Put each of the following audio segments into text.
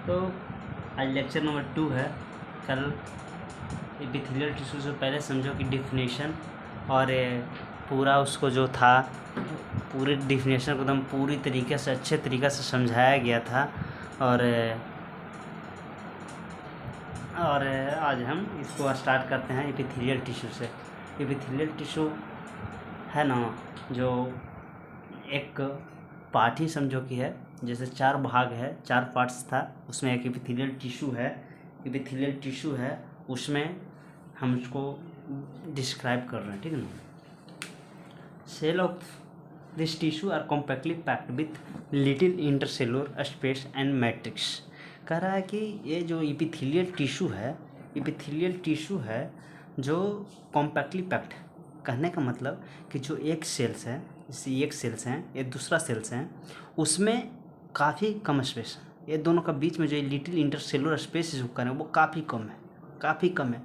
तो आज lecture number 2 है। कल एपिथेलियल टिश्यू से पहले समझो कि डिफिनेशन और पूरा उसको जो था पूरी डिफिनेशन को एकदम पूरी तरीके से अच्छे तरीक़े से समझाया गया था। और आज हम इसको स्टार्ट करते हैं एपिथेलियल टिश्यू से। एपिथेलियल टिश्यू है ना, जो एक पार्ट ही समझो कि है, जैसे 4 भाग है, 4 पार्ट्स था, उसमें एक एपिथेलियल टिश्यू है। एपिथेलियल टिश्यू है, उसमें हम उसको डिस्क्राइब कर रहे हैं, ठीक है ना। Cell of this tissue are compactly packed with little intercellular space and matrix. कह रहा है कि ये जो एपिथेलियल टिश्यू है जो कॉम्पैक्टली पैक्ड, कहने का मतलब कि जो एक सेल्स है, जैसे एक सेल्स हैं, ये दूसरा सेल्स हैं, उसमें काफ़ी कम स्पेस है। ये दोनों का बीच में जो लिटिल इंटरसेलुलर स्पेस जो करें वो काफ़ी कम है।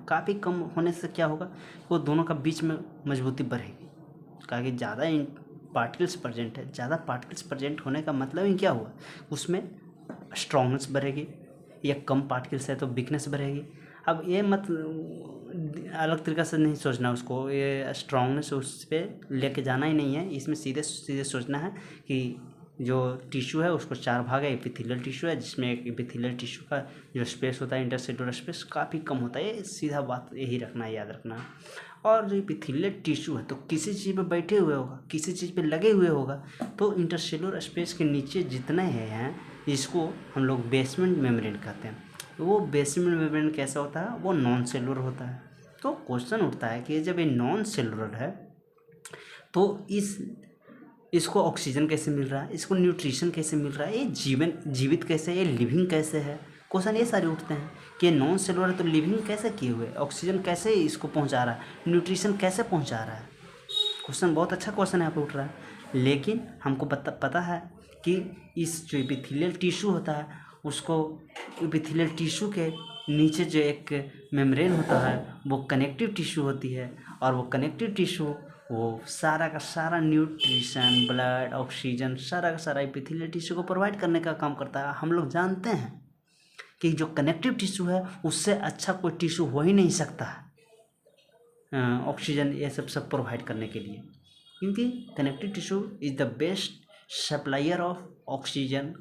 काफ़ी कम होने से क्या होगा, वो दोनों का बीच में मजबूती बढ़ेगी। कहा कि ज़्यादा पार्टिकल्स प्रेजेंट है, ज़्यादा पार्टिकल्स प्रेजेंट होने का मतलब ही क्या हुआ, उसमें स्ट्रॉन्गनेस बढ़ेगी, या कम पार्टिकल्स है तो वीकनेस बढ़ेगी। अब ये अलग तरीक़े से नहीं सोचना उसको, ये स्ट्रॉन्गनेस उस पर लेके जाना ही नहीं है। इसमें सीधे सोचना है कि जो टिश्यू है उसको 4 भाग है। एपिथेलियल टिश्यू है जिसमें एक एपिथेलियल टिश्यू का जो स्पेस होता है, इंटरसेलुलर स्पेस, काफ़ी कम होता है। ये सीधा बात यही रखना है, याद रखना है। और जो एपिथेलियल टिश्यू है तो किसी चीज़ पे बैठे हुए होगा, किसी चीज़ पे लगे हुए होगा, तो इंटरसेलुलर स्पेस के नीचे जितने हैं इसको हम लोग बेसमेंट मेम्ब्रेन कहते हैं। वो बेसमेंट मेम्ब्रेन कैसा होता है, वो नॉन सेलुलर होता है। तो क्वेश्चन उठता है कि जब ये नॉन सेलुलर है तो इसको ऑक्सीजन कैसे मिल रहा है, इसको न्यूट्रिशन कैसे मिल रहा है, ये जीवित कैसे है, ये लिविंग कैसे है। क्वेश्चन ये सारे उठते हैं कि नॉन सेलुलर है तो लिविंग कैसे किए हुए, ऑक्सीजन कैसे इसको पहुंचा रहा है, न्यूट्रिशन कैसे पहुंचा रहा है। क्वेश्चन बहुत अच्छा क्वेश्चन यहाँ पे उठ रहा है। लेकिन हमको पता है कि इस जो एपिथेलियल टिश्यू होता है उसको एपिथेलियल टिश्यू के नीचे जो एक मेम्ब्रेन होता है वो कनेक्टिव टिश्यू होती है। और वो कनेक्टिव टिश्यू वो सारा का सारा न्यूट्रिशन, ब्लड, ऑक्सीजन, सारा का सारा एपिथेलियल टिश्यू को प्रोवाइड करने का काम करता है। हम लोग जानते हैं कि जो कनेक्टिव टिश्यू है उससे अच्छा कोई टिश्यू हो ही नहीं सकता है ऑक्सीजन ये सब प्रोवाइड करने के लिए, क्योंकि connective tissue is the best supplier of oxygen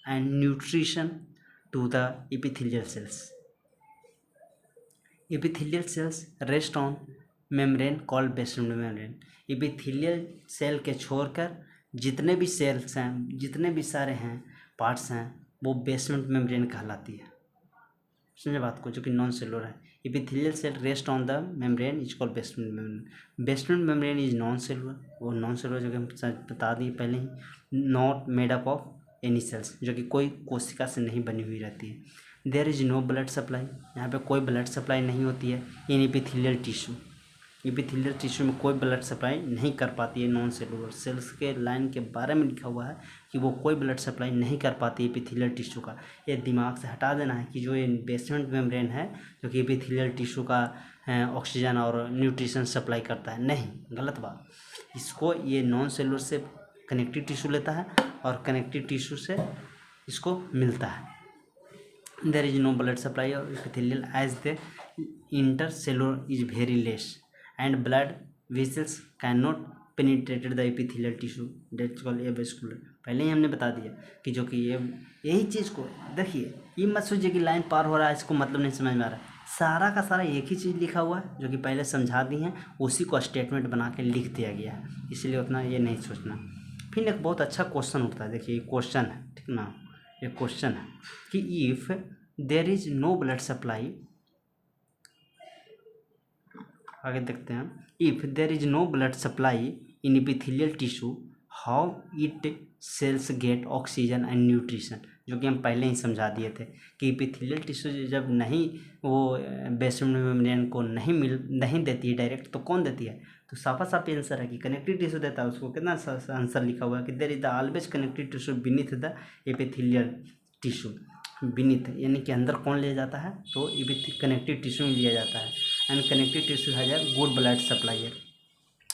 and nutrition to the epithelial cells. Epithelial cells rest on membrane called basement membrane. Epithelial cell के छोड़कर जितने भी सेल्स हैं, जितने भी सारे हैं पार्ट्स हैं, वो बेसमेंट मेम्ब्रेन कहलाती है। समझे बात को, जो कि नॉन सेलुलर है। Epithelial cell rest on the membrane is called basement membrane. Basement membrane is non cellular, वो नॉन सेलुलर जो कि हम बता दिए पहले ही, not made up of any cells, जो कि कोई कोशिका से नहीं बनी हुई रहती है। There is no blood supply, यहाँ पे कोई ब्लड सप्लाई नहीं होती है in epithelial tissue. Epithelial tissue में कोई ब्लड सप्लाई नहीं कर पाती है। नॉन सेलुलर सेल्स के लाइन के बारे में लिखा हुआ है कि वो कोई ब्लड सप्लाई नहीं कर पाती है एपिथेलियल टिश्यू का। ये दिमाग से हटा देना है कि जो ये बेसमेंट मेम्ब्रेन है जो कि एपिथेलियल टिश्यू का ऑक्सीजन और न्यूट्रिशन सप्लाई करता है, नहीं, गलत बात। इसको ये नॉन सेलुलर से कनेक्टिव टिश्यू लेता है और कनेक्टिव टिश्यू से इसको मिलता है। There is no blood supply और epithelial as the intercellular is very less and blood vessels can not penetrated the epithelial tissue that's called avascular. पहले ही हमने बता दिया कि जो कि यही चीज़ को देखिए, ये मत सोचिए कि लाइन पार हो रहा है इसको मतलब नहीं समझ में आ रहा है। सारा का सारा एक ही चीज़ लिखा हुआ है जो कि पहले समझा दी हैं, उसी को स्टेटमेंट बना के लिख दिया गया है, इसलिए उतना ये नहीं सोचना। फिर एक बहुत अच्छा क्वेश्चन उठता है, देखिए क्वेश्चन है, ठीक ना, ये क्वेश्चन है कि if there is no blood supply, आगे देखते हैं, if there is no blood supply in epithelial tissue how it cells get oxygen and nutrition, जो कि हम पहले ही समझा दिए थे कि एपिथेलियल टिश्यू जब नहीं वो बेसमेंट मेम्ब्रेन को नहीं देती है डायरेक्ट, तो कौन देती है, तो साफ आंसर है कि कनेक्टिव टिश्यू देता है। उसको कितना आंसर लिखा हुआ है कि there is the always connective tissue beneath the epithelial tissue. Beneath यानी कि अंदर कौन ले जाता है, तो कनेक्टिव टिश्यू में लिया जाता है। And connective tissue has a good blood supplier.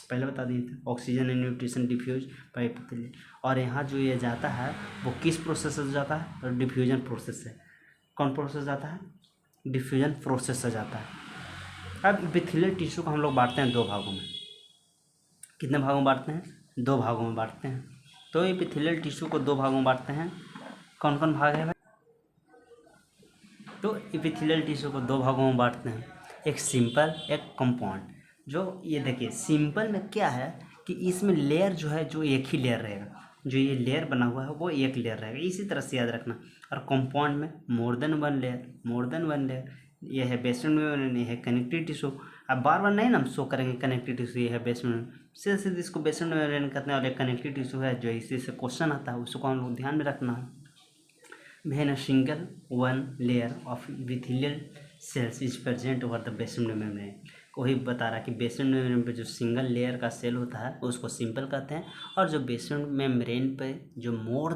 पहले बता दिए थे, oxygen invitation diffuse by epithelial. और यहाँ जो ये जाता है वो किस प्रोसेस से जाता है, तो डिफ्यूजन प्रोसेस से। कौन प्रोसेस जाता है, डिफ्यूजन प्रोसेस से जाता है। अब एपिथेलियल टिश्यू को हम लोग बांटते हैं दो भागों में। कितने भागों में बांटते हैं, दो भागों में बांटते हैं। तो एपिथेलियल टिश्यू को दो भागों में बांटते हैं। कौन कौन भाग है भाई, तो एपिथेलियल टिश्यू को दो भागों में बांटते हैं, एक सिंपल एक कंपाउंड। जो ये देखिए सिंपल में क्या है कि इसमें लेयर जो है जो एक ही लेयर रहेगा, जो ये लेयर बना हुआ है वो एक लेयर रहेगा, इसी तरह से याद रखना। और कंपाउंड में मोर देन वन लेयर, ये है बेसमेंट मेम्ब्रेन, ये है कनेक्टिव टिश्यू। अब बार बार नहीं ना हम शो करेंगे कनेक्टिव टिश्यू ये है बेसमेंट, सीधे सीधे इसको बेसमेंट मेम्ब्रेन कहते हैं और एक कनेक्टिव टिश्यू है जो इसी से क्वेश्चन आता है, उसको हम लोग ध्यान में रखना है। When a single one layer of epithelial cells is present over the basement membrane, वही बता रहा है कि बेसमेंट मेम्ब्रेन पे जो सिंगल लेयर का सेल होता है उसको सिंपल कहते हैं, और जो बेसमेंट मेम्ब्रेन पे जो मोर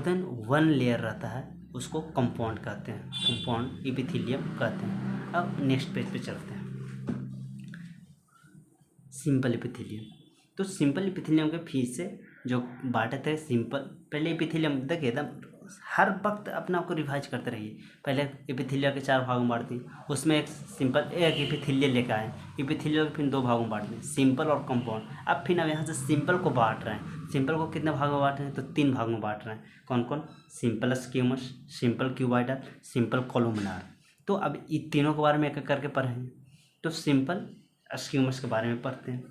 देन वन लेयर रहता है उसको कंपाउंड कहते हैं, कंपाउंड एपिथेलियम कहते हैं। अब नेक्स्ट पेज पे चलते हैं, सिंपल एपिथेलियम। तो सिंपल एपिथेलियम के फिर से जो बांटे थे सिंपल, पहले एपिथेलियम देखिए एकदम हर वक्त अपने आप को रिवाइज करते रहिए। पहले एपिथेलियल के चार भागों में बांट दी, उसमें एक सिंपल एक एपिथेलियल लेकर आए, एपिथेलियल फिर दो भागों में बांट दी, सिंपल और कंपाउंड। अब फिर अब यहाँ से सिंपल को बांट रहे हैं, सिंपल को कितने भागों में बांट रहे हैं, तो तीन भागों में बांट रहे हैं। कौन कौन, simple squamous, simple cuboidal, simple columnar. तो अब इन तीनों के बारे में एक एक करके पढ़ेंगे। तो सिंपल स्क्यूमस के बारे में पढ़ते हैं।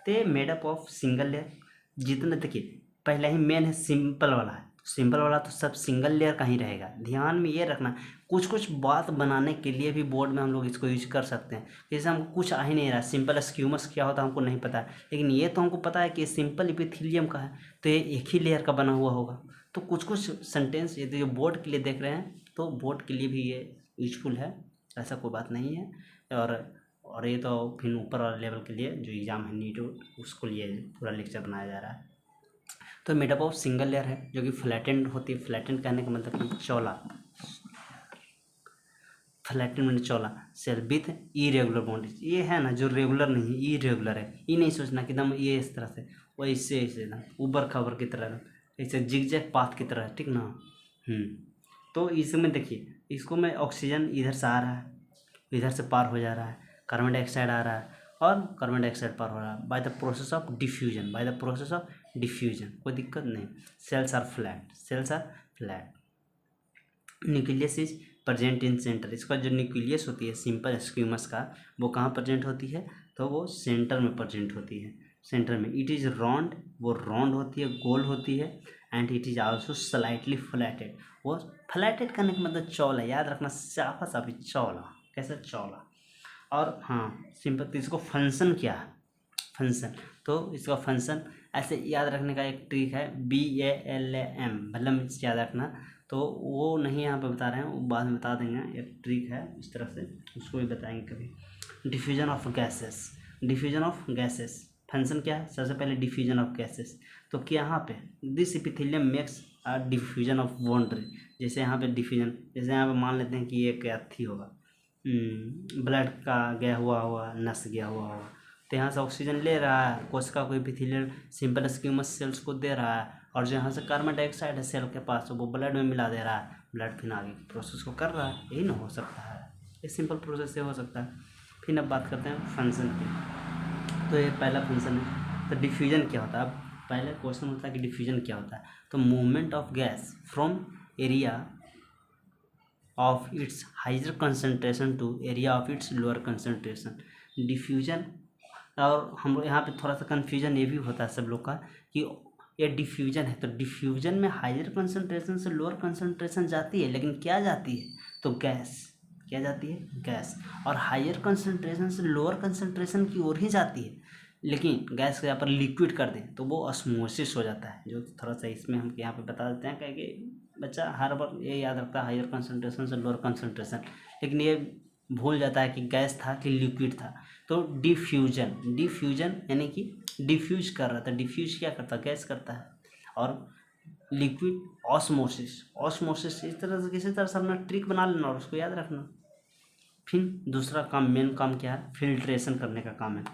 तो ये मेडअप ऑफ सिंगल लेयर, जितना देखिए पहले ही मेन है सिंपल वाला है, सिंपल वाला तो सब सिंगल लेयर का ही रहेगा। ध्यान में ये रखना, कुछ कुछ बात बनाने के लिए भी बोर्ड में हम लोग इसको यूज कर सकते हैं। जैसे हमको कुछ आ ही नहीं रहा, सिंपल स्क्यूमस क्या होता है हमको नहीं पता है, लेकिन ये तो हमको पता है कि सिंपल एपिथेलियम का है, तो ये एक ही लेयर का बना हुआ होगा। तो कुछ कुछ सेंटेंस ये जो बोर्ड के लिए देख रहे हैं तो बोर्ड के लिए भी ये यूजफुल है, ऐसा कोई बात नहीं है। और ये तो फिर ऊपर वाले लेवल के लिए जो एग्ज़ाम है नीट उसको लिए पूरा लेक्चर बनाया जा रहा है। तो मेडअप ऑफ सिंगल लेयर है जो कि फ्लैटेंड होती है। फ्लैटेंड कहने का मतलब कि चौला, फ्लैटेंड मतलब चौला सेल विथ इरेगुलर बाउंड्रीज। ये है ना जो रेगुलर नहीं है, इरेगुलर है। ये नहीं सोचना कि एकदम ये इस तरह से, वो इससे ऐसे ना ऊबर खबर की तरह, ऐसे जिगजैग पाथ की तरह, ठीक ना। तो इसमें देखिए इसको में ऑक्सीजन इधर से आ रहा है, इधर से पार हो जा रहा है, कार्बन डाइऑक्साइड आ रहा है और कार्बन डाइऑक्साइड पार हो रहा है by the process of diffusion, कोई दिक्कत नहीं। Cells are flat, nucleus is present in centre. इसका जो न्यूक्लियस होती है सिंपल स्क्यूमस का, वो कहाँ प्रेजेंट होती है, तो वो सेंटर में प्रेजेंट होती है, सेंटर में। इट इज़ राउंड, वो राउंड होती है, गोल होती है, and it is also slightly flatted. वो फ्लैटेड करने का मतलब चौला, याद रखना, साफा साफी चौला, कैसे चौला। और हाँ सिंपल, तो इसको फंक्शन क्या है, फंक्शन, तो इसका फंक्शन ऐसे याद रखने का एक ट्रिक है, BALAM, मतलब याद रखना। तो वो नहीं यहाँ पे बता रहे हैं, वो बाद में बता देंगे, एक ट्रिक है इस तरह से, उसको भी बताएंगे कभी। डिफ्यूजन ऑफ गैसेस, फंक्शन क्या है, सबसे पहले डिफ्यूजन ऑफ गैसेस। तो क्या यहाँ पे this epithelium makes a diffusion of boundary. जैसे यहाँ पे डिफ्यूजन, जैसे यहाँ पे मान लेते हैं कि ये क्या थी होगा, ब्लड का गया हुआ नस गया हुआ होगा, तो यहाँ से ऑक्सीजन ले रहा है, कोशिका को एपिथेलियल सिंपल स्क्यूमस सेल्स को दे रहा है, और जो यहाँ से कार्बन डाइऑक्साइड है सेल के पास वो ब्लड में मिला दे रहा है, ब्लड फिर आगे प्रोसेस को कर रहा है। यही ना हो सकता है, ये सिंपल प्रोसेस से हो सकता है। फिर अब बात करते हैं फंक्शन की। तो ये पहला फंक्शन है, तो डिफ्यूजन क्या होता है। अब पहले क्वेश्चन होता है कि डिफ्यूजन क्या होता है, तो movement of gas from area of its higher concentration to area of its lower concentration, diffusion. और हम लोग यहाँ पे थोड़ा सा कन्फ्यूजन ये भी होता है सब लोग का कि ये डिफ्यूजन है, तो डिफ्यूजन में हाइयर कंसंट्रेशन से लोअर कंसंट्रेशन जाती है, लेकिन क्या जाती है, तो गैस, क्या जाती है, गैस। और हाइयर कंसंट्रेशन से लोअर कंसंट्रेशन की ओर ही जाती है, लेकिन गैस को यहाँ पर लिक्विड कर दें तो वो ऑस्मोसिस हो जाता है। जो थोड़ा सा इसमें हम यहाँ पे बता देते हैं कि बच्चा हर बार ये याद रखता है हाइयर कंसंट्रेशन से लोअर कंसंट्रेशन, लेकिन ये भूल जाता है कि गैस था कि लिक्विड था। तो डिफ्यूजन यानी कि डिफ्यूज कर रहा था, डिफ्यूज क्या करता है, गैस करता है। और लिक्विड ऑस्मोसिस इस तरह से किसी तरह से अपना ट्रिक बना लेना और उसको याद रखना। फिर दूसरा काम, मेन काम क्या है, फिल्ट्रेशन करने का काम है।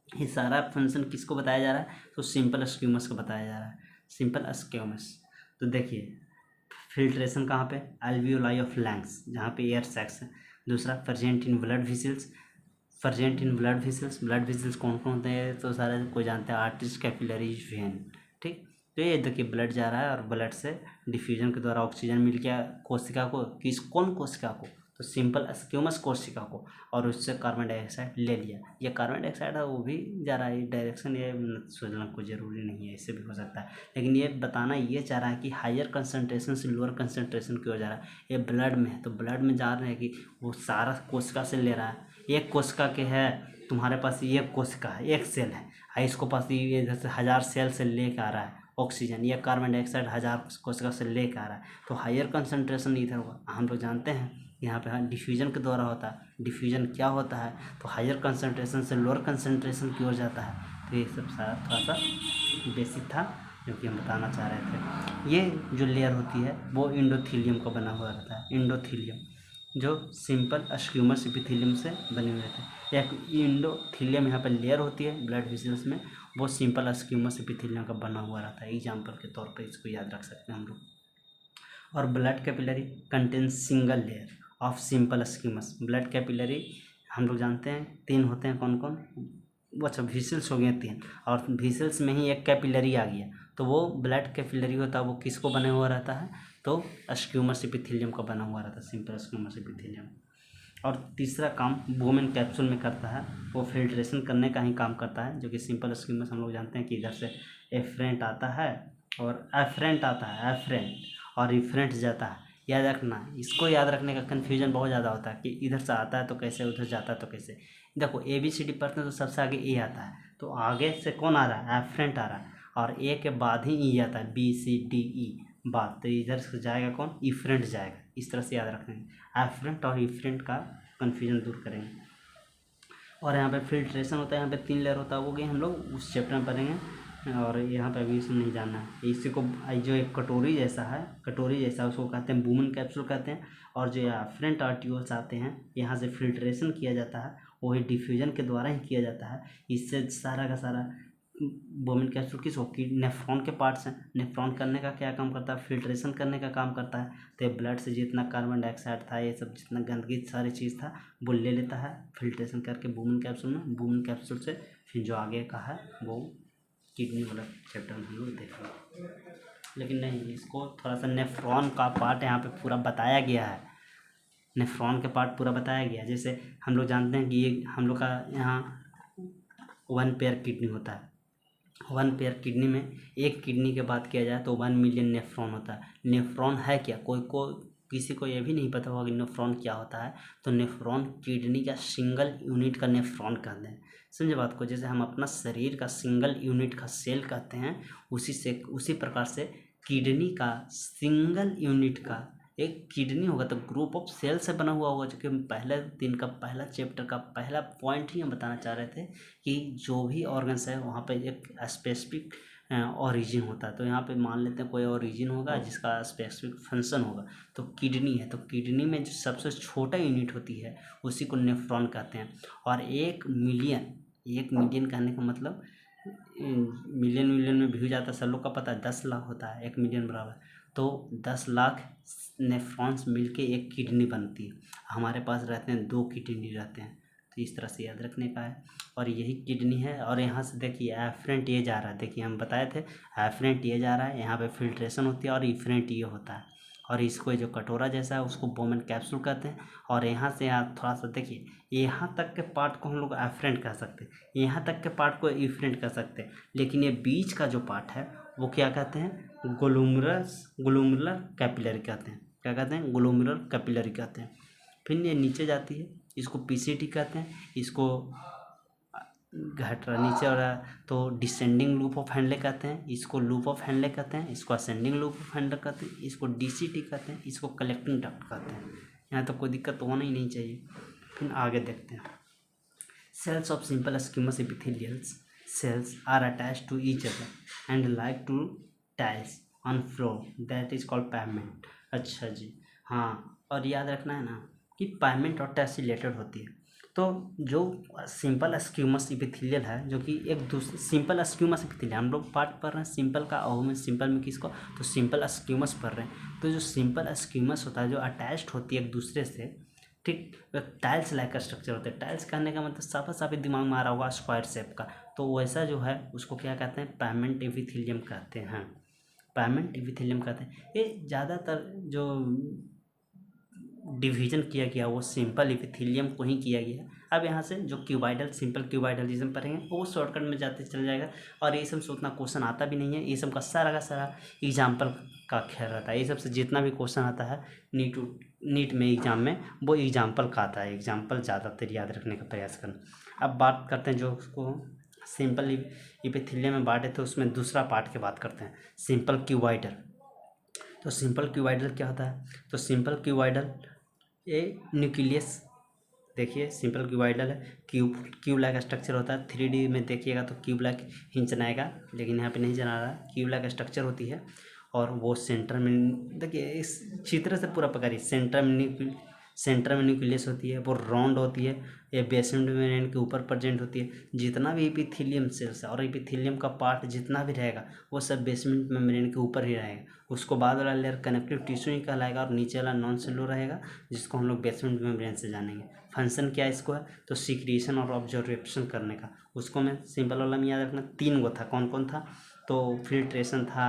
ये सारा फंक्शन किसको बताया जा रहा है? तो सिंपल स्क्यूमस को बताया जा रहा है, सिंपल स्क्यूमस। तो देखिए फिल्ट्रेशन कहाँ पे? एल्वियोलाई ऑफ लंग्स, जहाँ पे एयर सैक्स है। दूसरा present in blood vessels, present in blood vessels. Blood vessels कौन कौन होते हैं? तो सारे कोई जानते हैं, आर्टरीज, कैपिलरीज, वेन। ठीक, तो ये देखिए ब्लड जा रहा है और ब्लड से डिफ्यूजन के द्वारा ऑक्सीजन मिल गया कोशिका को, किस कौन कोशिका को? तो सिंपल स्क्यूमस कोशिका को, और उससे कार्बन डाइऑक्साइड ले लिया। ये कार्बन डाइऑक्साइड है वो भी जा रहा है, डायरेक्शन ये सोचना कोई ज़रूरी नहीं है, इससे भी हो सकता है, लेकिन ये बताना ये चाह रहा है कि हायर कंसनट्रेशन से लोअर कंसनट्रेशन की ओर जा रहा है। ये ब्लड में है तो ब्लड में जा रहे हैं कि वो सारा कोशिका से ले रहा है। एक कोशिका के है तुम्हारे पास, ये कोशिका है, एक सेल है, इसको पास ये इधर से 1000 सेल से लेके आ रहा है ऑक्सीजन, या कार्बन डाइऑक्साइड 1000 कोशिका से लेके आ रहा है, तो हायर कंसनट्रेशन इधर होगा। हम लोग जानते हैं यहाँ पे डिफ्यूजन के द्वारा होता है। डिफ्यूजन क्या होता है? तो हायर कंसनट्रेशन से लोअर कंसनट्रेशन की ओर जाता है। तो ये सब सारा थोड़ा सा बेसिक था जो कि हम बताना चाह रहे थे। ये जो लेयर होती है वो इंडोथीलियम का बना हुआ रहता है, इंडोथीलियम, जो सिंपल स्क्यूमस एपिथेलियम से बने हुए थे। एक इंडोथीलियम यहाँ पर लेयर होती है ब्लड वेसल्स में, वो सिंपल स्क्यूमस एपिथेलियम का बना हुआ रहता है। एग्जाम्पल के तौर पर इसको याद रख सकते हैं हम लोग। और blood capillary contains single layer of simple स्क्यूमस। Blood capillary हम लोग जानते हैं 3 होते हैं, कौन कौन? वो अच्छा विसल्स हो गए 3, और विसल्स में ही एक कैपिलरी आ गया, तो वो ब्लड कैपिलरी होता है, वो किसको बने हुआ रहता है? तो स्क्यूमस एपिथेलियम का बना हुआ रहता है, सिंपल स्क्यूमस एपिथेलियम। और तीसरा काम वुमेन कैप्सूल में करता है, वो फिल्ट्रेशन करने का ही काम करता है, जो कि सिंपल स्क्यूमस हम लोग जानते हैं कि इधर से एफरेंट आता है और एफरेंट आता है, एफरेंट और रिफरेंट जाता है। याद रखना, इसको याद रखने का कन्फ्यूजन बहुत ज़्यादा होता है कि इधर से आता है तो कैसे, उधर जाता है तो कैसे। देखो ABCD पढ़ते हैं तो सबसे आगे ए आता है, तो आगे से कौन आ रहा है? एफरेंट आ रहा है, और ए के बाद ही ई आता है, BCDE बाद, तो इधर से जाएगा कौन? इफरेंट जाएगा। इस तरह से याद रखेंगे, एफरेंट और इफरेंट का कन्फ्यूजन दूर करेंगे। और यहाँ पे फिल्ट्रेशन होता है, यहाँ पे 3 लेयर होता है, वो गए हम लोग उस चैप्टर में पढ़ेंगे, और यहाँ पे अभी इसमें नहीं जानना है। इसी को जो एक कटोरी जैसा है, कटोरी जैसा, उसको कहते हैं वुमेन कैप्सूल कहते हैं। और जो एफरेंट आर्टिकल्स आते हैं, यहाँ से फिल्ट्रेशन किया जाता है, वही डिफ्यूजन के द्वारा ही किया जाता है। इससे सारा का सारा वुमेन कैप्सूल किस हो कि नेफ्रॉन के पार्ट्स हैं। नेफ्रॉन करने का क्या काम करता है? फिल्ट्रेशन करने का काम करता है। तो ब्लड से जितना कार्बन डाइऑक्साइड था, ये सब जितना गंदगी सारी चीज़ था, वो ले लेता है फिल्ट्रेशन करके वुमेन कैप्सूल में। वुमेन कैप्सूल से फिर जो आगे का है वो किडनी वाला चैप्टर में हम लोग देखेंगे, लेकिन नहीं, इसको थोड़ा सा नेफ्रॉन का पार्ट यहाँ पे पूरा बताया गया है। नेफ्रॉन के पार्ट पूरा बताया गया है। जैसे हम लोग जानते हैं कि ये हम लोग का यहाँ 1 पेयर किडनी होता है। 1 पेयर किडनी में एक किडनी के बात किया जाए तो 1 मिलियन नेफ्रॉन होता है। नेफ्रॉन है क्या? किसी को ये भी नहीं पता होगा कि नेफ्रॉन क्या होता है। तो नेफ्रॉन किडनी का सिंगल यूनिट का नेफ्रॉन कहते हैं। समझे बात को? जैसे हम अपना शरीर का सिंगल यूनिट का सेल कहते हैं, उसी प्रकार से किडनी का सिंगल यूनिट का एक किडनी होगा, तो ग्रुप ऑफ सेल से बना हुआ होगा। जो कि पहले दिन का पहला चैप्टर का पहला पॉइंट ही हम बताना चाह रहे थे कि जो भी ऑर्गन्स है वहाँ पे एक स्पेसिफिक ओरिजिन होता है। तो यहाँ पे मान लेते हैं कोई ओरिजिन होगा जिसका स्पेसिफिक फंक्शन होगा। तो किडनी है, तो किडनी में जो सबसे छोटा यूनिट होती है उसी को नेफ्रॉन कहते हैं। और 1 मिलियन कहने का मतलब मिलियन में भी हो जाता है, सब लोग का पता है 10 लाख होता है 1 मिलियन बराबर। तो 10 लाख नेफ्रॉन्स मिलके एक किडनी बनती है। हमारे पास रहते हैं 2 किडनी रहते हैं, तो इस तरह से याद रखने का है। और यही किडनी है। और यहाँ से देखिए एफरेंट ये जा रहा है, देखिए हम बताए थे एफरेंट ये जा रहा है, यहाँ पे फिल्ट्रेशन होती है, और इफरेंट ये होता है। और इसको जो कटोरा जैसा है उसको वुमेन कैप्सूल कहते हैं। और यहाँ से यहाँ थोड़ा सा देखिए, यहाँ तक के पार्ट को हम लोग एफरेंट कह सकते हैं, यहाँ तक के पार्ट को इफरेंट कह सकते हैं, लेकिन ये बीच का जो पार्ट है वो क्या कहते हैं? ग्लोमुलर कैपिलरी कहते हैं। क्या कहते हैं? ग्लोमुलर कैपिलरी कहते हैं। फिर ये नीचे जाती है, इसको PCT कहते हैं। इसको घट रहा नीचे हो रहा तो डिसेंडिंग लूप ऑफ हैंडले कहते हैं। इसको लूप ऑफ हैंडले कहते हैं। इसको असेंडिंग लूप ऑफ हैंडले कहते हैं। इसको DCT कहते हैं। इसको कलेक्टिंग डक्ट कहते हैं। यहाँ तो कोई दिक्कत होना ही नहीं चाहिए। फिर आगे देखते हैं। Cells of simple squamous epithelials cells are attached to each other and like to tiles on floor that is called pavement। अच्छा जी, हाँ, और याद रखना है ना कि pavement और tiles रिलेटेड होती है। तो जो सिंपल स्क्यूमस इपिथेलियल है, जो कि एक दूसरे सिंपल स्क्यूमस इपिथेलियल, हम लोग पार्ट पढ़ रहे हैं सिंपल का, और में सिंपल में किसको, तो सिंपल स्क्यूमस पढ़ रहे हैं। तो जो सिंपल स्क्यूमस होता है, जो अटैच्ड होती है एक दूसरे से, ठीक, टाइल्स लाइक का स्ट्रक्चर होता है। टाइल्स कहने का मतलब साफा साफी दिमाग में आ रहा होगा स्क्वायर शेप का, तो वैसा जो है उसको क्या कहते हैं, पाइमेंट एपिथेलियम कहते हैं। पाइमेंट एपिथेलियम कहते हैं। ये ज़्यादातर जो डिवीजन किया गया वो सिंपल एपिथेलियम को ही किया गया। अब यहाँ से जो क्यूबाइडल, सिंपल क्यूबाइडलिज्म पढ़ेंगे वो शॉर्टकट में जाते चल जाएगा, और ये सब से उतना क्वेश्चन आता भी नहीं है। ये सब का सारा एग्जाम्पल का खेल रहता है। ये सब से जितना भी क्वेश्चन आता है नीट में एग्जाम में, वो एग्जाम्पल का आता है। एग्जाम्पल ज़्यादातर याद रखने का प्रयास करना। अब बात करते हैं जो उसको सिंपल एपिथेलियम में बांटे थे, उसमें दूसरा पार्ट की बात करते हैं, सिंपल क्यूबाइडल। तो सिंपल क्यूबाइडल क्या होता है, तो सिंपल क्यूबाइडल ये न्यूक्लियस, देखिए सिंपल क्यूबाइडल है, क्यूब लाइक स्ट्रक्चर होता है। 3D में देखिएगा तो क्यूब लाइक ही चनाएगा, लेकिन यहाँ पे नहीं चला रहा, क्यूब लाइक स्ट्रक्चर होती है। और वो सेंटर में, देखिए इस चित्र से पूरा पकड़िए, सेंटर में न्यूक्लियस होती है, वो राउंड होती है, ये बेसमेंट मेम्ब्रेन के ऊपर प्रेजेंट होती है। जितना भी एपिथेलियम सेल्स है और एपिथेलियम का पार्ट जितना भी रहेगा वो सब बेसमेंट मेम्ब्रेन के ऊपर ही रहेगा। उसको बाद वाला लेयर कनेक्टिव टिश्यू ही कहलाएगा, और नीचे वाला नॉन सेलुलर रहेगा, जिसको हम लोग बेसमेंट मेम्ब्रेन से जानेंगे। फंक्शन क्या इसको है, तो सिक्रीशन और ऑब्जर्वेशन करने का। उसको मैं सिंपल वाला में याद रखना, 3 गो था, कौन कौन था, तो फिल्ट्रेशन था,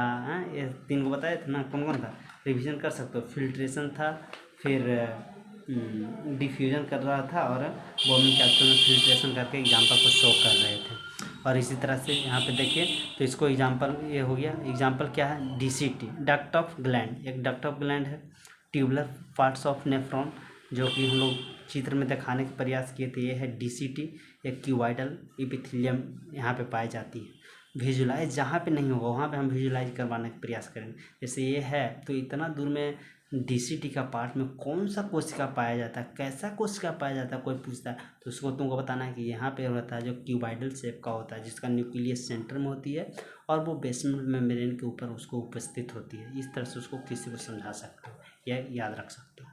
ये 3 गो बताए थे ना, कौन कौन था, रिविजन कर सकते हो। फिल्ट्रेशन था, फिर डिफ्यूजन कर रहा था, और बॉम्बिंग कैप्सूल में फिल्ट्रेशन करके एग्जाम्पल को शो कर रहे थे। और इसी तरह से यहाँ पे देखिए, तो इसको एग्जाम्पल ये हो गया। एग्जाम्पल क्या है, DCT, डक्ट ऑफ ग्लैंड, एक डक्ट ऑफ ग्लैंड है। ट्यूबुलर पार्ट्स ऑफ नेफ्रॉन, जो कि हम लोग चित्र में दिखाने का प्रयास किए थे, ये है DCT, एक क्यूबाइडल एपिथेलियम यहाँ पे पाई जाती है। विजुलाइज जहाँ पे नहीं होगा वहाँ पे हम विजुलाइज करवाने का प्रयास करेंगे। जैसे ये है, तो इतना दूर में DCT का पार्ट में कौन सा कोशिका पाया जाता है, कैसा कोशिका पाया जाता है, कोई पूछता है तो उसको तुमको बताना है कि यहाँ पे रहता है, जो क्यूबाइडल शेप का होता है, जिसका न्यूक्लियस सेंटर में होती है, और वो बेसमेंट मेम्ब्रेन के ऊपर उसको उपस्थित होती है। इस तरह से उसको किसी को समझा सकते हो या याद रख सकते हो,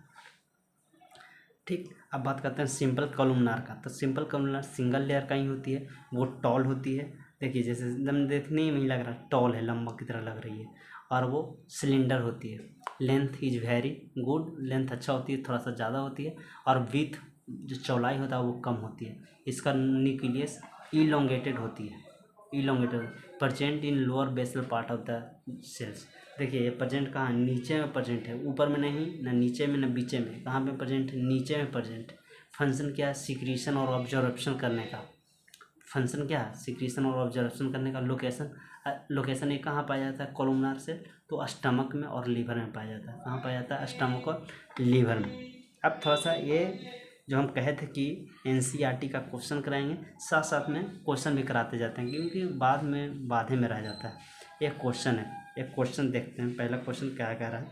ठीक। अब बात करते हैं सिंपल कॉलमनार का। तो सिंपल कॉलमनार सिंगल लेयर का ही होती है, वो टॉल होती है। देखिए जैसे एकदम देखने में ही लग रहा है टॉल है, लंबा की तरह लग रही है, और वो सिलेंडर होती है। Length is very good, length अच्छा होती है, थोड़ा सा ज़्यादा होती है, और विथ जो चौड़ाई होता है वो कम होती है। इसका न्यूक्लियस इलोंगेटेड होती है, elongated, present in lower basal part of the cells. देखिए ये प्रेजेंट कहाँ, नीचे में प्रेजेंट है, ऊपर में नहीं, ना नीचे में ना बीचे में, कहाँ पे प्रेजेंट है, नीचे में प्रेजेंट। फंक्शन क्या है, सिक्रीशन और ऑब्जर्वेशन करने का। फंक्शन क्या है, सिक्रीशन और ऑब्जर्वेशन करने का। लोकेशन ये कहाँ पाया जाता है कॉलमनार से, तो स्टमक में और लीवर में पाया जाता है। कहाँ पाया जाता है, स्टमक और लीवर में। अब थोड़ा सा ये जो हम कहे थे कि NCERT का क्वेश्चन कराएंगे, साथ साथ में क्वेश्चन भी कराते जाते हैं, क्योंकि बाद में बाधे में रह जाता है। एक क्वेश्चन है, एक क्वेश्चन देखते हैं। पहला क्वेश्चन क्या कह रहा है,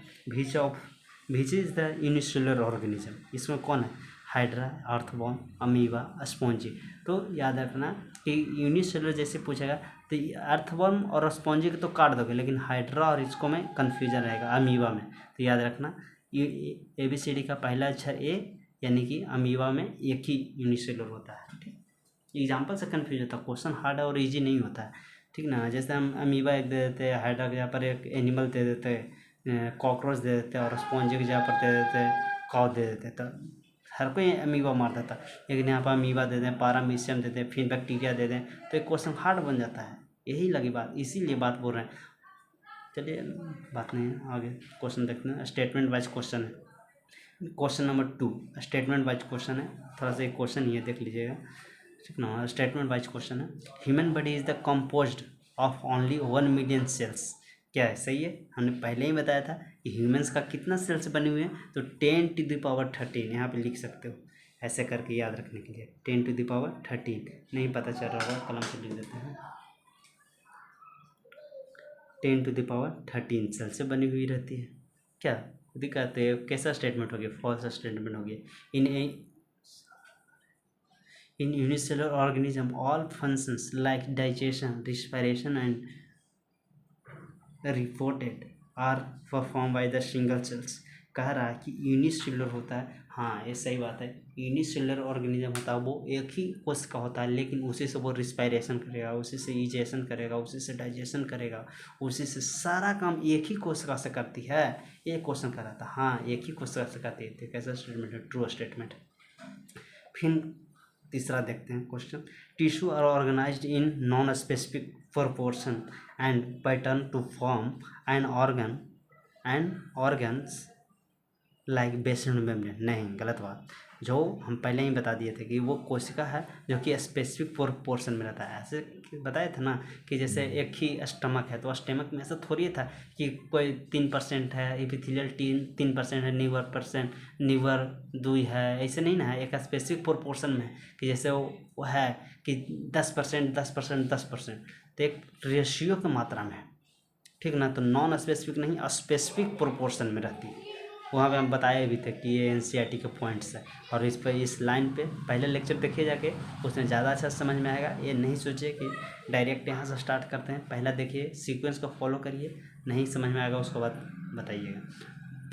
which is the unicellular organism. इसमें कौन है, हाइड्रा, अर्थवॉर्म, अमीबा, स्पॉन्जी। तो याद रखना कि यूनिसेलुलर जैसे पूछेगा तो अर्थवॉर्म और स्पॉन्जी को तो काट दोगे, लेकिन हाइड्रा और इसको में कन्फ्यूजन रहेगा, अमीबा में। तो याद रखना ABCD का पहला अक्षर A, यानी कि अमीबा में एक ही यूनिसेलुलर होता है, ठीक। एग्जाम्पल से कन्फ्यूज होता है, क्वेश्चन हार्ड और इजी नहीं होता है, ठीक ना। जैसे हम अमीबा एक दे देते हैं, हाइड्रा के जगह पर एक एनिमल दे देते हैं, कॉकरोच दे देते हैं, और स्पॉन्जी की जगह पर दे देते हैं काउ दे देते हैं, तो हर कोई अमीबा मार देता है। लेकिन यहाँ पर अमीबा दे दें, पारामीशियम दे दें, फिर बैक्टीरिया दे दें, तो एक क्वेश्चन हार्ड बन जाता है। यही लगी बात, इसीलिए बात बोल रहे हैं। चलिए बात नहीं है, आगे क्वेश्चन देखते हैं। स्टेटमेंट वाइज क्वेश्चन है, question number 2 statement wise question है। थोड़ा सा एक क्वेश्चन ही है, देख लीजिएगा, ठीक ना। स्टेटमेंट वाइज क्वेश्चन है, human body is the composed of only 1 million cells. क्या है, सही है। हमने पहले ही बताया था कि ह्यूमंस का कितना सेल्स बने हुए हैं, तो 10⁻13 यहाँ पे लिख सकते हो, ऐसे करके याद रखने के लिए। 10⁻13 नहीं पता चल रहा होगा, कलम से लिख देते हैं। 10⁻13 सेल से बनी हुई रहती है। क्या खुद ही कहते हैं, कैसा स्टेटमेंट हो गया, फॉल्स स्टेटमेंट हो गया। इन unicellular organism all functions like digestion, respiration and reported are performed by the single cells. कह रहा है कि यूनिसेलुलर होता है। हाँ, ये सही बात है। यूनिसेलुलर ऑर्गेनिज्म होता है वो एक ही कोश का होता है, लेकिन उसी से वो रिस्पायरेशन करेगा, उसी से इजेशन करेगा, उसी से डाइजेशन करेगा, उसी से सारा काम एक ही कोशिका से करती है। ये क्वेश्चन कर रहा था। हाँ, एक ही कोशिका से करती है। कैसा स्टेटमेंट है? True statement. फिर तीसरा देखते हैं question. Tissue are organised in non specific proportion and pattern to form an organs like basement membrane. नहीं, गलत बात। जो हम पहले ही बता दिए थे कि वो कोशिका है जो कि स्पेसिफिक पोर्शन में रहता है। ऐसे बताए थे ना कि जैसे एक ही स्टमक है, तो स्टमक में ऐसा थोड़ी था कि कोई 3% है एपिथेलियल 3% है, लीवर 2 है, ऐसे नहीं ना है। एक स्पेसिफिक प्रोपोर्शन में कि जैसे वो है कि 10%, 10%, 10%, तो एक रेशियो की मात्रा में है, ठीक ना। तो नॉन स्पेसिफिक नहीं, स्पेसिफिक प्रोपोर्शन में रहती है। वहाँ पे हम बताए भी थे कि ये एनसीईआरटी के पॉइंट्स है। और इस पर इस लाइन पे पहले लेक्चर देखिए जाके, उसमें ज़्यादा अच्छा समझ में आएगा। ये नहीं सोचिए कि डायरेक्ट यहाँ से स्टार्ट करते हैं। पहला देखिए, सीक्वेंस को फॉलो करिए, नहीं समझ में आएगा उसके बाद बताइएगा।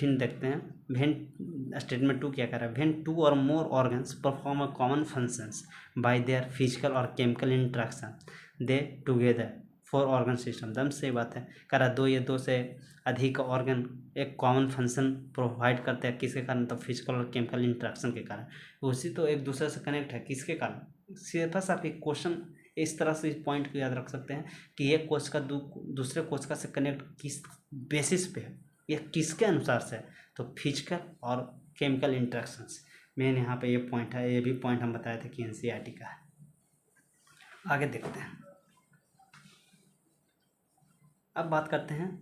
फिर देखते हैं व्हेन स्टेटमेंट 2 क्या कर रहा है। व्हेन 2 और more organs perform a common functions by their physical और chemical interaction they together for organ system. दम सही बात है। कह रहा 2 या 2 से अधिक ऑर्गन एक कॉमन फंक्शन प्रोवाइड करते हैं। किसके कारण? तो फिजिकल और केमिकल इंट्रैक्शन के कारण। उसी तो एक दूसरे से कनेक्ट है। किसके कारण? सिर्फ आप एक क्वेश्चन इस तरह से इस पॉइंट को याद रख सकते हैं कि एक कोशिका दूसरे कोशिका से कनेक्ट किस बेसिस पे है, ये किसके अनुसार से है? तो फिजिकल और केमिकल इंट्रैक्शंस। मेन यहाँ पे ये पॉइंट है। ये भी पॉइंट हम बताए थे कि एनसीईआरटी का है। आगे देखते हैं। अब बात करते हैं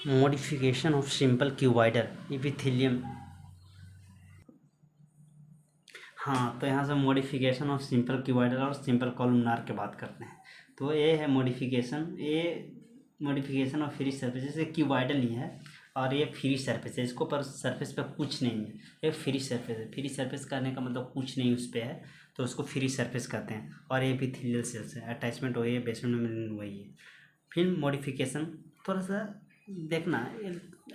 modification of simple cuboidal epithelium. हाँ, तो यहाँ से मॉडिफिकेशन ऑफ सिंपल क्यूबॉइडल और सिंपल कॉलमनार की बात करते हैं। तो ये है मॉडिफिकेशन, ये मॉडिफिकेशन ऑफ फ्री सरफेस। जैसे क्यूबॉइडल ही है और ये फ्री सरफेस है। इसको पर सरफेस पे कुछ नहीं है, ये फ्री सरफेस है। फ्री सरफेस करने का मतलब कुछ नहीं उस पर है, तो उसको फ्री सरफेस कहते हैं। और ये एपिथेलियल सेल्स है, अटैचमेंट वही है, बेसमेंट मेम्ब्रेन वही है। फिर मॉडिफिकेशन थोड़ा सा देखना,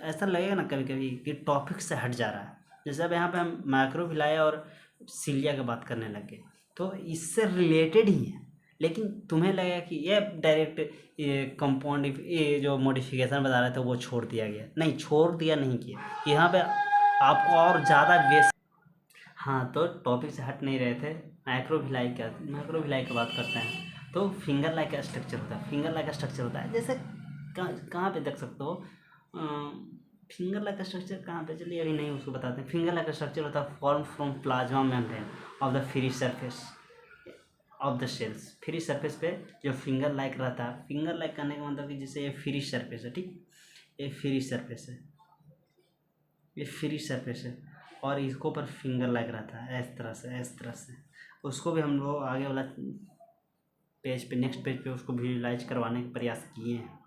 ऐसा लगेगा ना कभी कभी कि टॉपिक से हट जा रहा है। जैसे अब यहाँ पे हम माइक्रोविलाई और सिलिया की बात करने लगे, तो इससे रिलेटेड ही है, लेकिन तुम्हें लगेगा कि ये डायरेक्ट ये कंपाउंड, ये जो मॉडिफिकेशन बता रहे थे वो छोड़ दिया गया। नहीं, छोड़ दिया नहीं किया, यहाँ पे आपको और ज़्यादा बेस। हाँ, तो टॉपिक से हट नहीं रहे थे। माइक्रोविलाई की बात करते हैं। तो फिंगर लाइक का स्ट्रक्चर होता है। फिंगर लाइक का स्ट्रक्चर होता है, जैसे कहाँ पे देख सकते हो फिंगर लाइक का स्ट्रक्चर कहाँ पे? चलिए अभी नहीं, उसको बताते हैं। फिंगर लाइक का स्ट्रक्चर होता है form from plasma membrane of the free surface of the cells. Free surface पे जो फिंगर लाइक रहता है, फिंगर लाइक करने का मतलब कि जैसे ये फ्री सरफेस है, ठीक, ये फ्री सरफेस है, ये फ्री सरफेस है, और इसको पर फिंगर लाइक रहता है इस तरह से, इस तरह से। उसको भी हम लोग आगे वाला पेज पे, नेक्स्ट पेज पे उसको विजुलाइज करवाने का प्रयास किए हैं।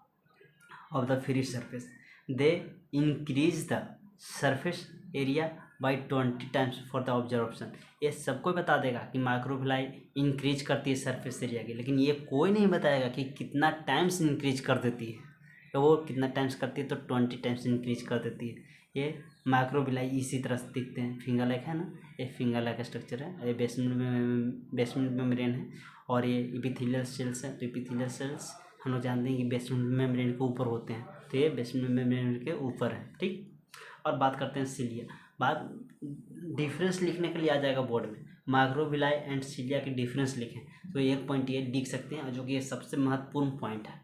Of the free surface they increase the surface area by 20 times for the observation. ये सबको बता देगा कि माइक्रोविलाई इंक्रीज करती है सरफेस एरिया की, लेकिन ये कोई नहीं बताएगा कि कितना टाइम्स इंक्रीज कर देती है। तो वो कितना टाइम्स करती है? तो 20 टाइम्स इंक्रीज कर देती है। ये माइक्रोविलाई इसी तरह से दिखते हैं। फिंगर लाइक है ना, ये फिंगर लाइक स्ट्रक्चर है। ये बेसमेंट मेम्ब्रेन है, और ये एपिथेलियल सेल्स है। तो एपिथेलियल सेल्स हम लोग जानते हैं कि बेसमेंट मेम्ब्रेन के ऊपर होते हैं, तो ये बेसमेंट मेम्ब्रेन के ऊपर है, ठीक। और बात करते हैं सिलिया। बात डिफरेंस लिखने के लिए आ जाएगा बोर्ड में, माइक्रोविलाई एंड सिलिया के डिफरेंस लिखें तो एक पॉइंट ये लिख सकते हैं, जो कि ये सबसे महत्वपूर्ण पॉइंट है।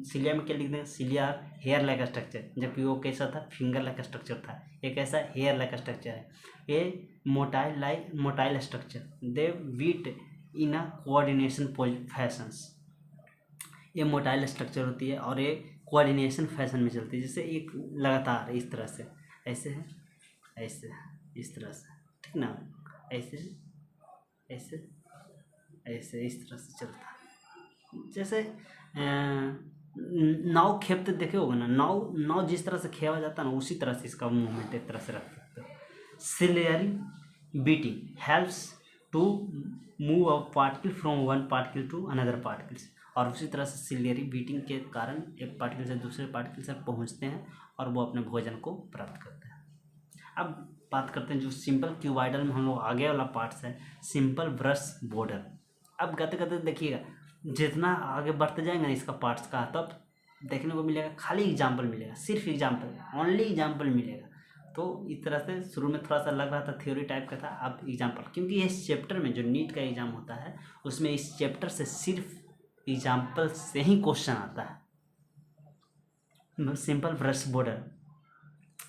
सिलिया में क्या लिखते हैं? सिलिया हेयर लाइक स्ट्रक्चर, जबकि वो कैसा था? फिंगर लाइक स्ट्रक्चर था। ये कैसा? हेयर लाइक स्ट्रक्चर है। ये मोटाइल स्ट्रक्चर, दे वीट इन अ कोऑर्डिनेशन फैशंस। ये मोटाइल स्ट्रक्चर होती है और ये कोऑर्डिनेशन फैशन में चलती है, जैसे एक लगातार इस तरह से, ऐसे है, ऐसे, इस तरह से, ठीक ना, ऐसे ऐसे ऐसे, इस तरह से चलता है। जैसे नाव खेपते देखे होगा ना, नाव जिस तरह से खेवा जाता है ना, उसी तरह से इसका मूवमेंट एक तरह से रख सकते हो। Ciliary beating helps to move a particle from one particle to another particles. और उसी तरह से सिलियरी बीटिंग के कारण एक पार्टिकल से दूसरे पार्टिकल से पहुंचते हैं और वो अपने भोजन को प्राप्त करते हैं। अब बात करते हैं जो सिंपल क्यूबॉइडल में हम लोग आगे वाला पार्ट्स है, सिंपल ब्रश बॉर्डर। अब करते करते देखिएगा, जितना आगे बढ़ते जाएंगे इसका पार्ट्स का, तब देखने को मिलेगा खाली एग्जाम्पल मिलेगा, सिर्फ एग्जाम्पल, ओनली एग्जाम्पल मिलेगा। तो इस तरह से शुरू में थोड़ा सा लग रहा था थ्योरी टाइप का था, अब एग्जाम्पल, क्योंकि इस चैप्टर में जो नीट का एग्जाम होता है उसमें इस चैप्टर से सिर्फ एग्जाम्पल से ही क्वेश्चन आता है। सिंपल ब्रश बॉर्डर,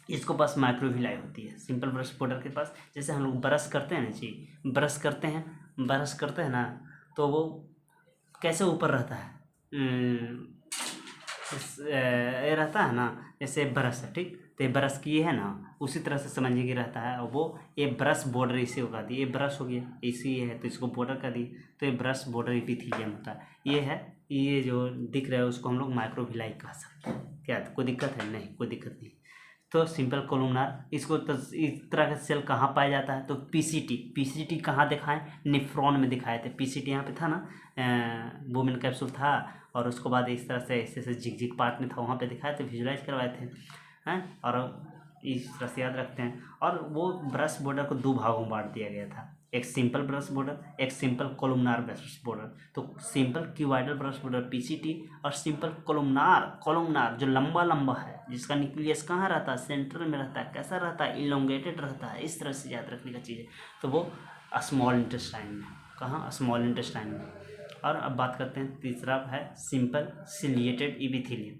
इसको पास माइक्रोविलाई होती है। सिंपल ब्रश बॉर्डर के पास जैसे हम लोग ब्रश करते हैं ना जी, ब्रश करते हैं ना, तो वो कैसे ऊपर रहता है, ये रहता है ना, जैसे ब्रश है, ठीक, तो ये ब्रश की है ना, उसी तरह से समझिए कि रहता है। और वो ये ब्रश बॉर्डर इसे उगा दिए, ये ब्रश हो गया, इसी है तो इसको बॉर्डर कर दिए, तो ये ब्रश बॉर्डर एपिथेलियम होता है। ये है, ये जो दिख रहा है उसको हम लोग माइक्रोविलाई कह सकते हैं। क्या कोई दिक्कत है? नहीं, कोई दिक्कत नहीं। तो सिंपल कोलुमनार, इसको तो इस तरह का सेल कहाँ पाया जाता है? तो पीसीटी कहाँ दिखाएं? नेफ्रॉन में दिखाए थे। पीसीटी यहाँ पे था ना, वुमेन कैप्सूल था, और उसके बाद इस तरह से ऐसे झिकझिक पार्ट में था, वहाँ पे दिखाए थे, विजुलाइज करवाए थे, हैं, और इस तरह से याद रखते हैं। और वो ब्रश बॉर्डर को दो भागों में बांट दिया गया था, एक सिंपल ब्रश बॉर्डर, एक सिंपल कोलुमनार ब्रश बॉर्डर। तो simple cuboidal brush border PCT, और सिंपल कोलुमनार जो लंबा लंबा है, जिसका न्यूक्लियस कहाँ रहता है? सेंटर में रहता है। कैसा रहता है? इलोंगेटेड रहता है। इस तरह से याद रखने का चीज़ है। तो वो स्मॉल इंटेस्टाइन में, कहाँ? स्मॉल इंटेस्टाइन में। और अब बात करते हैं, तीसरा है सिंपल सिलिएटेड एपिथेलियम।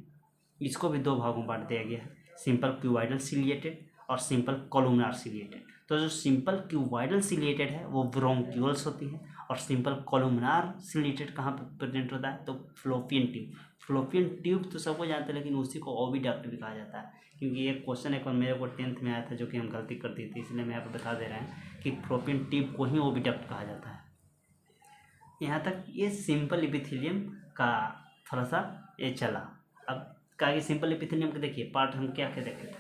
इसको भी दो भागों में बांट दिया गया है, सिंपल क्यूबॉइडल सिलिएटेड और सिंपल कोलुमनार सिलिएटेड। तो जो सिंपल क्यूबॉइडल सिलिएटेड है वो ब्रोंक्यूल्स होती है, और सिंपल कोलुमनार सिलिएटेड कहाँ पर प्रेजेंट होता है? तो फ्लोपियन ट्यूब। फ्लोपियन ट्यूब तो सबको जानते हैं, लेकिन उसी को ओविडक्ट भी कहा जाता है, क्योंकि ये क्वेश्चन एक बार मेरे को 10th में आया था, जो कि हम गलती कर दी थी, इसलिए मैं यहाँ पर बता दे रहे हैं कि फ्लोपियन ट्यूब को ही ओविडक्ट कहा जाता है। यहाँ तक ये सिंपल एपिथेलियम का थोड़ा सा ये चला। अब का सिंपल एपिथेलियम के देखिए पार्ट हम क्या क्या देखे थे,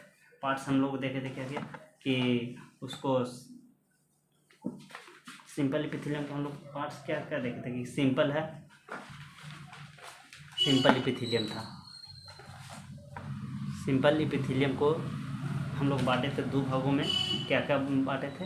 पार्ट्स हम लोग देखे थे क्या क्या, कि उसको सिंपल एपिथेलियम के हम लोग पार्ट्स क्या क्या देखे थे, कि सिंपल है, सिंपल एपिथेलियम था। सिंपल एपिथेलियम को हम लोग बांटे थे दो भागों में, क्या क्या बांटे थे?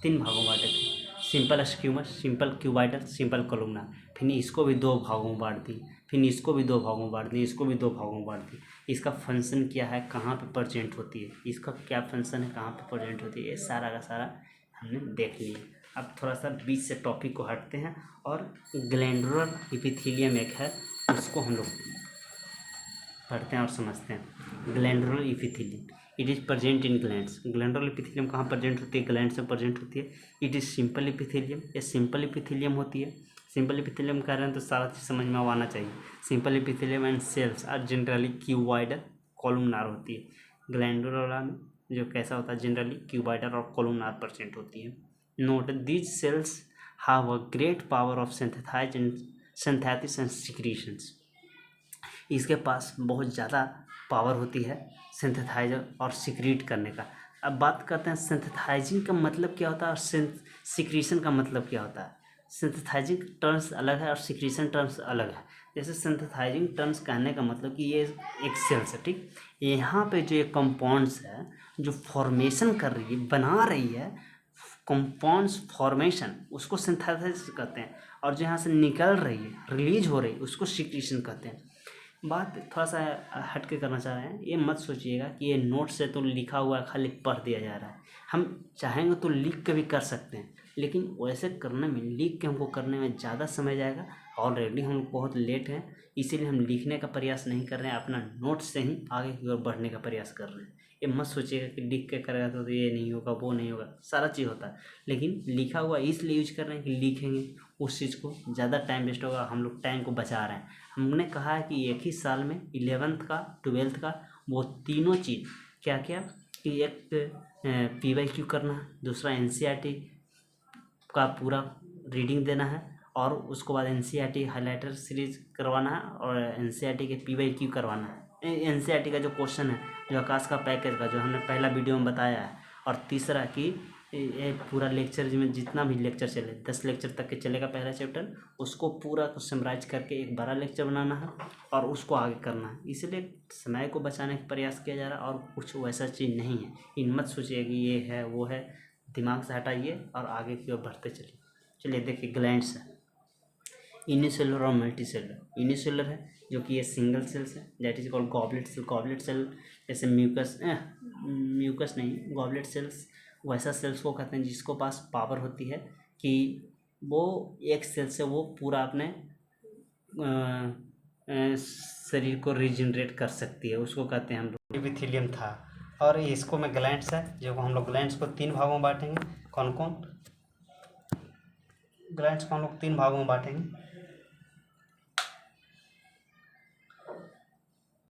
3 भागों में बांटे थे, simple squamous, simple cuboidal, simple columnar. फिर इसको भी 2 भागों में बांट दी, फिर इसको भी 2 भागों में बांट दी, इसको भी 2 भागों में बांट दी। इसका फंक्शन क्या है, कहाँ पे प्रेजेंट होती है, इसका क्या फंक्शन है, कहाँ पे प्रेजेंट होती है, ये सारा का सारा हमने देख लिया। अब थोड़ा सा बीच से टॉपिक को हटते हैं, और ग्लैंडुलर एपिथेलियम एक है, उसको हम लोग पढ़ते हैं और समझते हैं। Glandular epithelium, it is present in glands. Glandular epithelium कहाँ प्रेजेंट होती है? ग्लैंड्स में प्रेजेंट होती है। इट इज़ सिंपल एपिथेलियम, ये सिंपल एपिथेलियम होती है। सिंपल एपिथेलियम कह रहे हैं तो सारा चीज़ समझ में आना चाहिए। Simple epithelium and cells are generally cuboidal columnar होती है। ग्लैंडुलर में जो कैसा होता है, जनरली क्यूबॉइडल और कोलुमनार प्रेजेंट होती है। Note these cells have a great power of synthesis and secretions. इसके पास बहुत ज़्यादा पावर होती है सिंथेसाइजर और सिक्रीट करने का। अब बात करते हैं सिंथेसाइजिंग का मतलब क्या होता है और सिक्रीशन का मतलब क्या होता है। सिंथेसाइजिंग टर्म्स अलग है और सिक्रीशन टर्म्स अलग है। जैसे सिंथेसाइजिंग टर्म्स कहने का मतलब कि ये एक सेल्स है, ठीक, यहाँ पे जो ये कंपाउंड्स है जो फॉर्मेशन कर रही है, बना रही है, कंपाउंड्स फॉर्मेशन, उसको सिंथेसाइज कहते हैं। और जो यहाँ से निकल रही है, रिलीज हो रही है, उसको सिक्रीशन कहते हैं। बात थोड़ा सा हट के करना चाह रहे हैं, ये मत सोचिएगा कि ये नोट से तो लिखा हुआ है, खाली पढ़ दिया जा रहा है। हम चाहेंगे तो लिख के भी कर सकते हैं, लेकिन वैसे करने में, लिख के हमको करने में ज़्यादा समय जाएगा। ऑलरेडी हम लोग बहुत लेट हैं, इसीलिए हम लिखने का प्रयास नहीं कर रहे हैं, अपना नोट से ही आगे की ओर बढ़ने का प्रयास कर रहे हैं। ये मत सोचिएगा कि लिख के करेगा तो ये नहीं होगा, वो नहीं होगा, सारा चीज़ होता है, लेकिन लिखा हुआ इसलिए यूज कर रहे हैं कि लिखेंगे उस चीज़ को ज़्यादा टाइम वेस्ट होगा, हम लोग टाइम को बचा रहे हैं। हमने कहा है कि एक ही साल में 11th का 12th का वो तीनों चीज़ क्या क्या, कि एक PYQ करना है, दूसरा NCERT का पूरा रीडिंग देना है, और उसके बाद NCERT हाइलाइटर सीरीज करवाना है, और NCERT के PYQ करवाना है। NCERT का जो क्वेश्चन है, जो आकाश का पैकेज का, जो हमने पहला वीडियो में बताया है, और तीसरा कि ये पूरा लेक्चर में जितना भी लेक्चर चले 10 लेक्चर तक के चलेगा पहला चैप्टर, उसको पूरा को समराइज करके एक बड़ा लेक्चर बनाना है और उसको आगे करना है। इसलिए समय को बचाने का प्रयास किया जा रहा है और कुछ वैसा चीज़ नहीं है। इन मत सोचिए कि ये है वो है, दिमाग से हटाइए और आगे की ओर बढ़ते चलिए। चलिए देखिए ग्लैंड्स है, यूनिसेलुलर और मल्टीसेलुलर। यूनिसेलुलर है जो कि ये सिंगल सेल्स है, that is called goblet cell. Goblet cell जैसे म्यूकस नहीं, गॉबलेट सेल्स वैसा सेल्स को कहते हैं जिसको पास पावर होती है कि वो एक सेल से वो पूरा अपने शरीर को रिजनरेट कर सकती है, उसको कहते हैं हम लोग एपिथेलियम था। और इसको में ग्लैंड्स है जो हम लोग ग्लैंड्स को 3 भागों में बांटेंगे। कौन कौन ग्लैंड्स को हम लोग 3 भागों में बांटेंगे।